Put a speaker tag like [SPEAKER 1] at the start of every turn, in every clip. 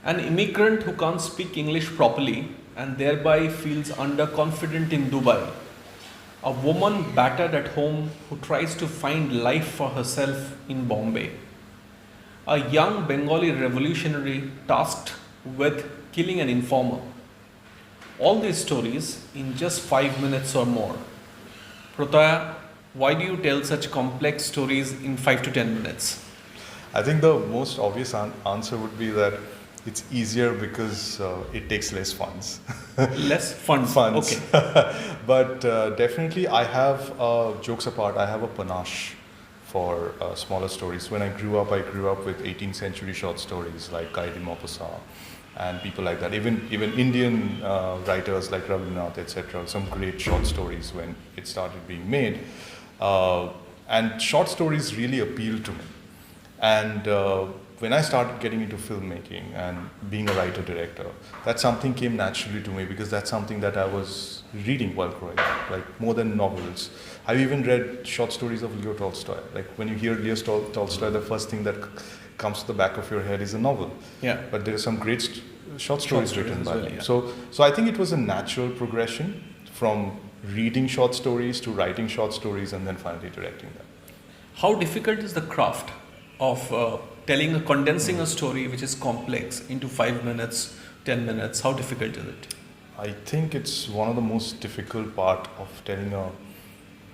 [SPEAKER 1] An immigrant who can't speak English properly and thereby feels underconfident in Dubai. A woman battered at home who tries to find life for herself in Bombay. A young Bengali revolutionary tasked with killing an informer. All these stories in just 5 minutes or more. Prataya, why do you tell such complex stories in 5 to 10 minutes?
[SPEAKER 2] I think the most obvious answer would be that it's easier because it takes less funds.
[SPEAKER 1] Less funds.
[SPEAKER 2] Funds.
[SPEAKER 1] Okay.
[SPEAKER 2] But definitely I have, jokes apart, I have a panache for smaller stories. When I grew up with 18th century short stories like Guy de Maupassant and people like that. Even Indian writers like Rabindranath, etc. Some great short stories when it started being made. And short stories really appealed to me. And when I started getting into filmmaking and being a writer-director, that something came naturally to me because that's something that I was reading while growing up, like more than novels. I've even read short stories of Leo Tolstoy. Like when you hear Leo Tolstoy, the first thing that comes to the back of your head is a novel.
[SPEAKER 1] Yeah.
[SPEAKER 2] But there are some great short stories written by him.
[SPEAKER 1] Yeah.
[SPEAKER 2] So I think it was a natural progression from reading short stories to writing short stories and then finally directing them.
[SPEAKER 1] How difficult is the craft of condensing a story which is complex into 5 minutes, 10 minutes? How difficult is it?
[SPEAKER 2] I think it's one of the most difficult part of telling a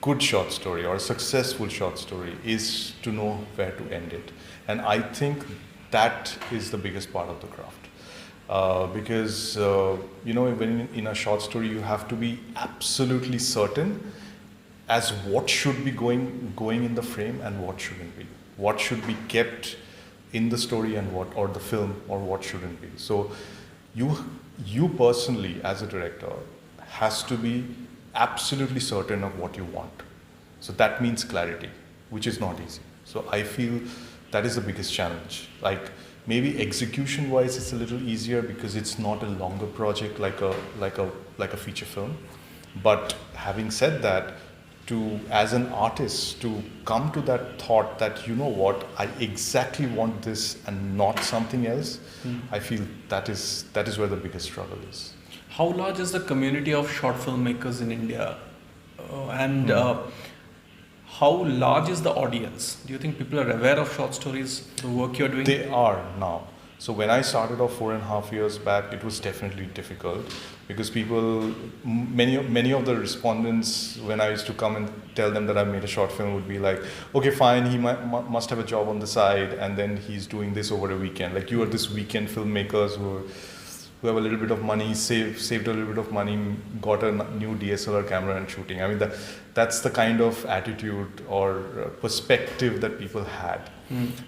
[SPEAKER 2] good short story or a successful short story is to know where to end it. And I think that is the biggest part of the craft. Because, when in a short story, you have to be absolutely certain as what should be going in the frame and what shouldn't be. What should be kept in the story and or the film or what shouldn't be. So you personally as a director has to be absolutely certain of what you want. So that means clarity, which is not easy. So I feel that is the biggest challenge. Like maybe execution wise it's a little easier because it's not a longer project like a feature film. But having said that, as an artist to come to that thought that you know what, I exactly want this and not something else, I feel that is where the biggest struggle is.
[SPEAKER 1] How large is the community of short filmmakers in India? How large is the audience? Do you think people are aware of short stories, the work you're doing?
[SPEAKER 2] They are now. So when I started off 4.5 years back, it was definitely difficult because many of the respondents, when I used to come and tell them that I made a short film, would be like, okay, fine, he must have a job on the side and then he's doing this over a weekend. Like you are this weekend filmmakers who have a little bit of money, saved a little bit of money, got a new DSLR camera and shooting. I mean, that's the kind of attitude or perspective that people had.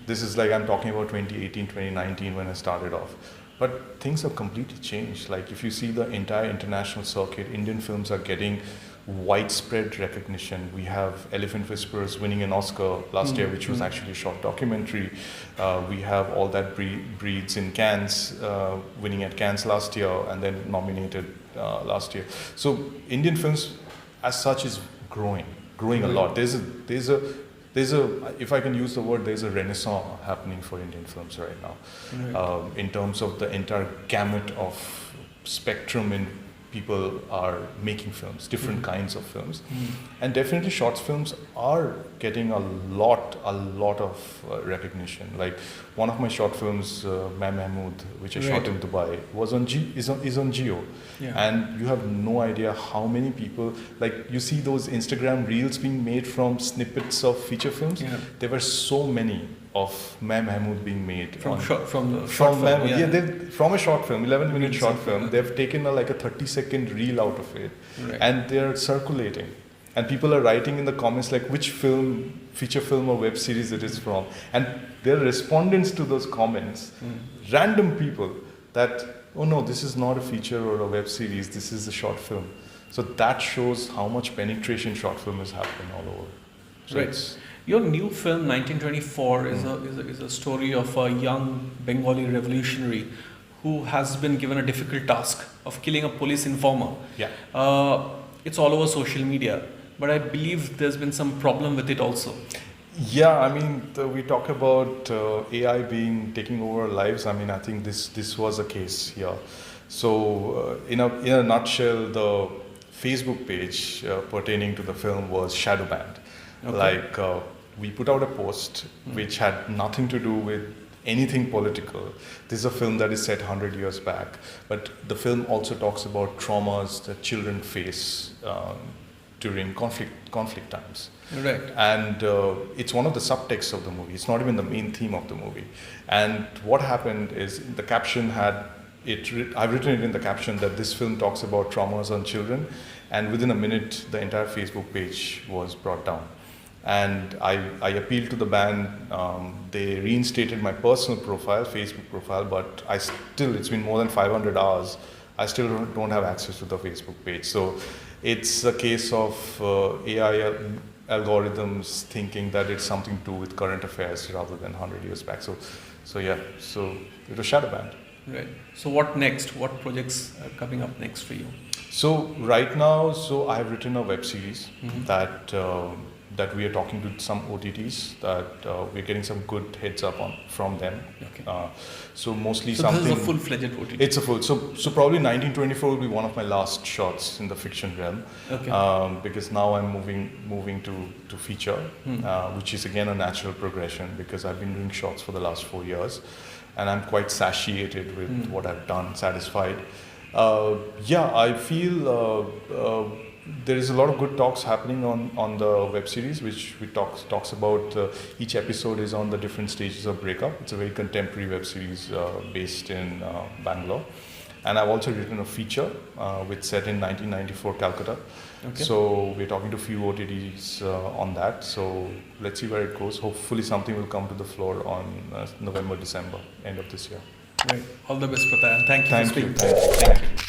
[SPEAKER 2] This is like, I'm talking about 2018, 2019 when I started off. But things have completely changed. Like if you see the entire international circuit, Indian films are getting widespread recognition. We have Elephant Whisperers winning an Oscar last year, which was actually a short documentary. We have All That Breeds in Cannes, winning at Cannes last year and then nominated last year. So Indian films as such is growing a lot. There's a, if I can use the word, there's a renaissance happening for Indian films right now. In terms of the entire gamut of spectrum in people are making films, different kinds of films. And definitely short films are getting a lot of recognition. Like one of my short films, Main Mahmood, which I shot in Dubai, was is on Geo. Yeah. And you have no idea how many people, like you see those Instagram reels being made from snippets of feature films. Yeah. There were so many of Main Mahmood being made
[SPEAKER 1] from a short film.
[SPEAKER 2] 11-minute short film. They've taken a 30-second reel out of it, and they're circulating. And people are writing in the comments like which film, feature film or web series it is from. And there are respondents to those comments, random people that, oh no, this is not a feature or a web series, this is a short film. So that shows how much penetration short film is happening all over. So
[SPEAKER 1] right. Your new film, 1924, is a story of a young Bengali revolutionary who has been given a difficult task of killing a police informer.
[SPEAKER 2] Yeah.
[SPEAKER 1] It's all over social media, but I believe there's been some problem with it also.
[SPEAKER 2] Yeah, I mean, we talk about AI being taking over our lives. I mean, I think this was a case here. So, in a nutshell, the Facebook page pertaining to the film was shadow banned.
[SPEAKER 1] Okay.
[SPEAKER 2] Like, we put out a post which had nothing to do with anything political. This is a film that is set 100 years back, but the film also talks about traumas that children face during conflict times.
[SPEAKER 1] Right.
[SPEAKER 2] And it's one of the subtexts of the movie. It's not even the main theme of the movie. And what happened is the caption had I've written it in the caption that this film talks about traumas on children, and within a minute the entire Facebook page was brought down. And I appealed to the ban. They reinstated my personal profile, Facebook profile, but it's been more than 500 hours. I still don't have access to the Facebook page. So it's a case of AI algorithms thinking that it's something to do with current affairs rather than 100 years back. So it was shadow banned.
[SPEAKER 1] Right. So what next? What projects are coming up next for you?
[SPEAKER 2] So right now, I have written a web series that we are talking to some OTTs that we're getting some good heads up from them.
[SPEAKER 1] Okay.
[SPEAKER 2] So mostly
[SPEAKER 1] so
[SPEAKER 2] something.
[SPEAKER 1] This is a full-fledged OTT.
[SPEAKER 2] It's a full. So probably 1924 will be one of my last shots in the fiction realm.
[SPEAKER 1] Okay.
[SPEAKER 2] Because now I'm moving to feature, which is again a natural progression because I've been doing shots for the last 4 years, and I'm quite satiated with what I've done, satisfied. I feel there is a lot of good talks happening on the web series, which we talks about. Each episode is on the different stages of breakup. It's a very contemporary web series based in Bangalore, and I've also written a feature which set in 1994 Calcutta.
[SPEAKER 1] Okay.
[SPEAKER 2] So we're talking to a few OTTs on that. So let's see where it goes. Hopefully something will come to the floor on November, December, end of this year.
[SPEAKER 1] Right. All the best, Prataya. Thank you for speaking.
[SPEAKER 2] Thank you.